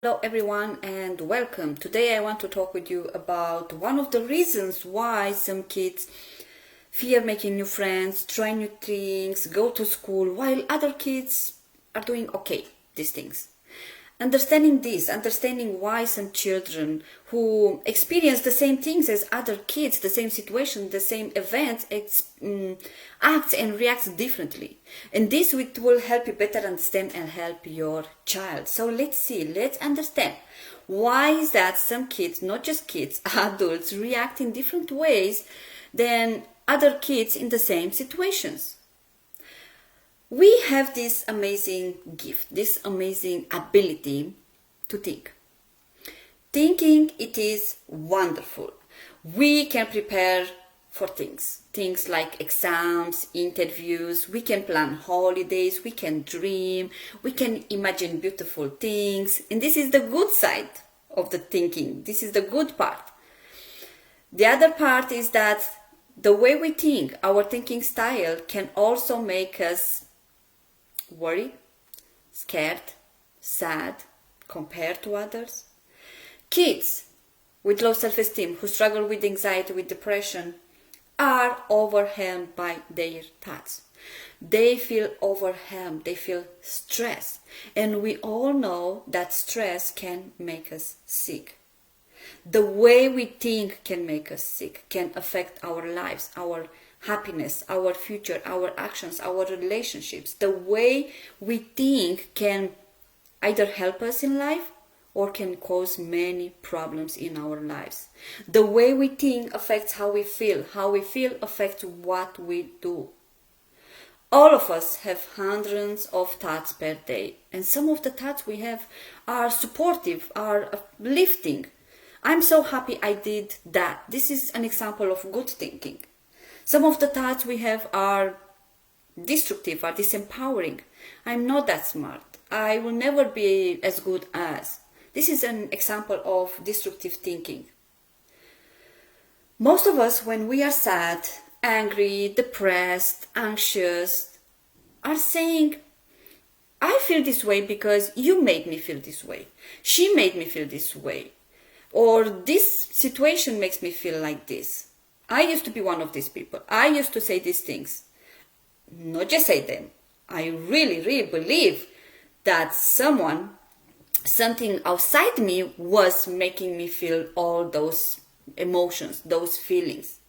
Hello everyone and welcome. Today I want to talk with you about one of the reasons why some kids fear making new friends, try new things, go to school, while other kids are doing okay, these things. Understanding why some children who experience the same things as other kids, the same situation, the same events, act and react differently. And this will help you better understand and help your child. So let's understand. Why is that some kids, not just kids, adults, react in different ways than other kids in the same situations? We have this amazing gift, this amazing ability to think. Thinking, it is wonderful. We can prepare for things like exams, interviews, we can plan holidays, we can dream, we can imagine beautiful things, and this is the good side of the thinking. This is the good part. The other part is that the way we think, our thinking style, can also make us worried, scared, sad, compared to others. Kids with low self-esteem who struggle with anxiety, with depression, are overwhelmed by their thoughts. They feel overwhelmed, they feel stress. And we all know that stress can make us sick. The way we think can make us sick, can affect our lives, our happiness, our future, our actions, our relationships. The way we think can either help us in life or can cause many problems in our lives. The way we think affects how we feel. How we feel affects what we do. All of us have hundreds of thoughts per day, and some of the thoughts we have are supportive, are uplifting. I'm so happy I did that. This is an example of good thinking. Some of the thoughts we have are destructive, are disempowering. I'm not that smart. I will never be as good as. This is an example of destructive thinking. Most of us, when we are sad, angry, depressed, anxious, are saying, I feel this way because you made me feel this way. She made me feel this way. Or this situation makes me feel like this. I used to be one of these people. I used to say these things. Not just say them. I really believe that something outside me was making me feel all those emotions, those feelings.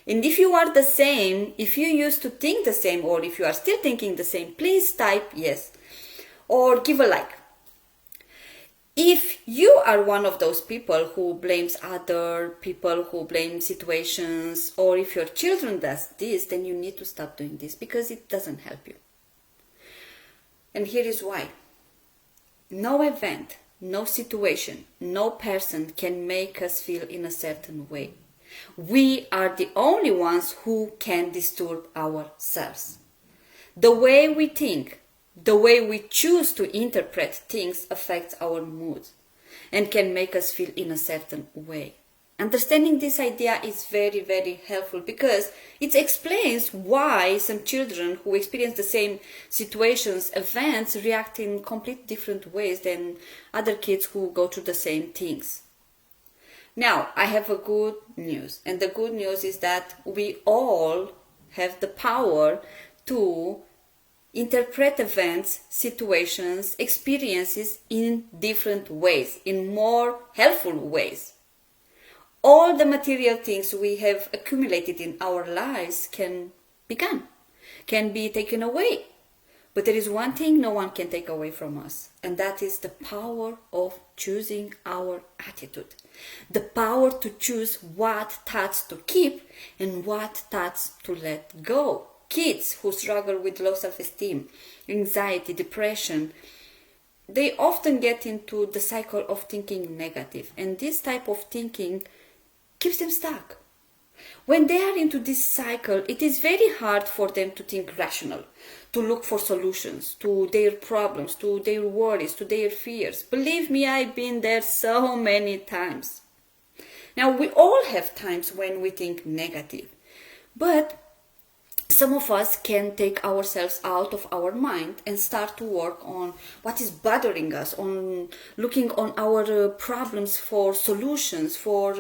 And if you are the same, if you used to think the same, or if you are still thinking the same, please type yes or give a like. If you are one of those people who blames other people, who blame situations, or if your children does this, then you need to stop doing this because it doesn't help you. And here is why. No event, no situation, no person can make us feel in a certain way. We are the only ones who can disturb ourselves. The way we think, the way we choose to interpret things affects our mood and can make us feel in a certain way. Understanding this idea is very helpful because it explains why some children who experience the same situations, events, react in complete different ways than other kids who go through the same things. Now, I have a good news, and the good news is that we all have the power to interpret events, situations, experiences in different ways, in more helpful ways. All the material things we have accumulated in our lives can be gone, can be taken away. But there is one thing no one can take away from us, and that is the power of choosing our attitude. The power to choose what thoughts to keep and what thoughts to let go. Kids who struggle with low self-esteem, anxiety, depression, they often get into the cycle of thinking negative, and this type of thinking keeps them stuck. When they are into this cycle, it is very hard for them to think rational, to look for solutions to their problems, to their worries, to their fears. Believe me, I've been there so many times. Now, we all have times when we think negative, but some of us can take ourselves out of our mind and start to work on what is bothering us, on looking on our problems for solutions, for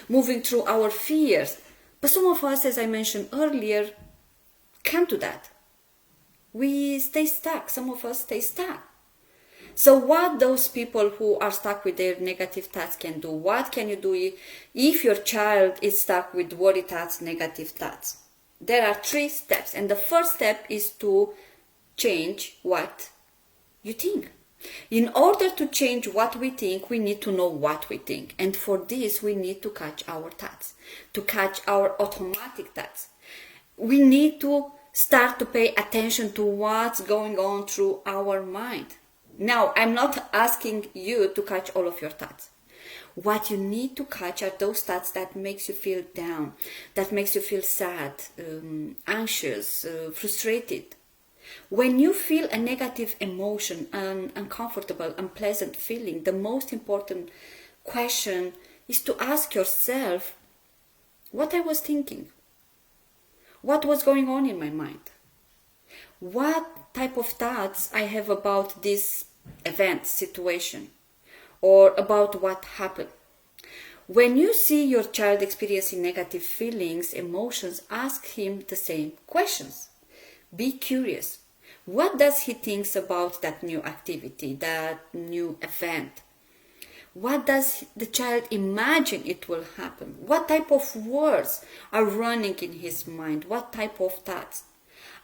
moving through our fears. But some of us, as I mentioned earlier, can't do that. We stay stuck. Some of us stay stuck. So what those people who are stuck with their negative thoughts can do? What can you do if your child is stuck with worry thoughts, negative thoughts? There are 3 steps, and the first step is to change what you think. In order to change what we think, we need to know what we think. And for this, we need to catch our thoughts, to catch our automatic thoughts. We need to start to pay attention to what's going on through our mind. Now, I'm not asking you to catch all of your thoughts. What you need to catch are those thoughts that makes you feel down, that makes you feel sad, anxious, frustrated. When you feel a negative emotion, an uncomfortable, unpleasant feeling, the most important question is to ask yourself what I was thinking, what was going on in my mind, what type of thoughts I have about this event, situation, or about what happened. When you see your child experiencing negative feelings, emotions, ask him the same questions. Be curious. What does he think about that new activity, that new event? What does the child imagine it will happen? What type of words are running in his mind? What type of thoughts?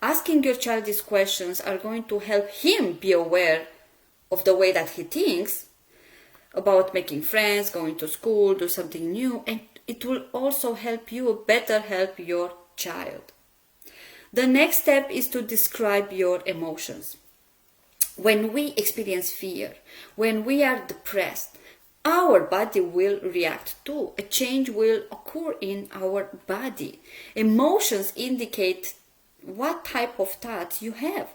Asking your child these questions are going to help him be aware of the way that he thinks about making friends, going to school, do something new, and it will also help you better help your child. The next step is to describe your emotions. When we experience fear, when we are depressed, our body will react too. A change will occur in our body. Emotions indicate what type of thoughts you have.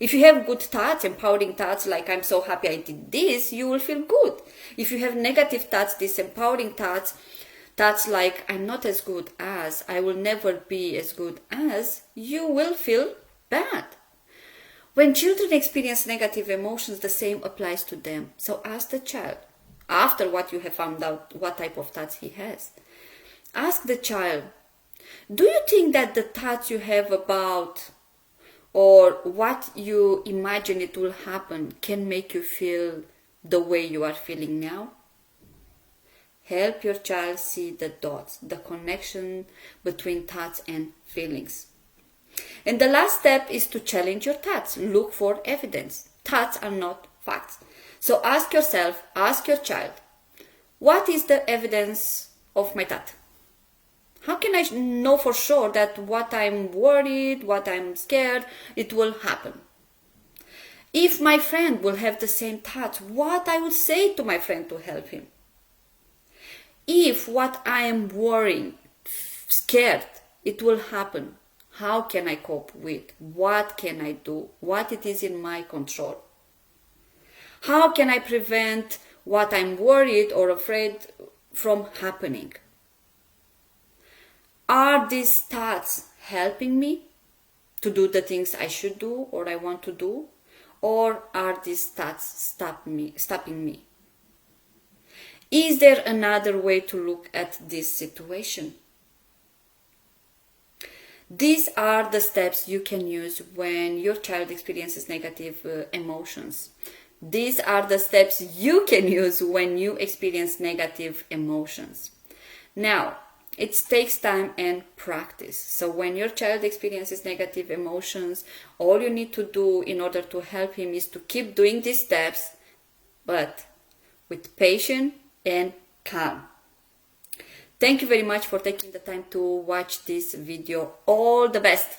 If you have good thoughts, empowering thoughts like I'm so happy I did this, you will feel good. If you have negative thoughts, disempowering thoughts, thoughts like I'm not as good as, I will never be as good as, you will feel bad. When children experience negative emotions, the same applies to them. So ask the child, after what you have found out what type of thoughts he has, ask the child, do you think that the thoughts you have about or what you imagine it will happen can make you feel the way you are feeling now? Help your child see the dots, the connection between thoughts and feelings. And the last step is to challenge your thoughts. Look for evidence. Thoughts are not facts. So ask yourself, ask your child, what is the evidence of my thought? How can I know for sure that what I'm worried, what I'm scared, it will happen? If my friend will have the same thoughts, what I will say to my friend to help him? If what I am worrying, scared, it will happen, how can I cope with? What can I do? What it is in my control? How can I prevent what I'm worried or afraid from happening? Are these thoughts helping me to do the things I should do or I want to do? Or are these thoughts stopping me? Is there another way to look at this situation? These are the steps you can use when your child experiences negative emotions. These are the steps you can use when you experience negative emotions. Now, it takes time and practice. So when your child experiences negative emotions, all you need to do in order to help him is to keep doing these steps, but with patience and calm. Thank you very much for taking the time to watch this video. All the best.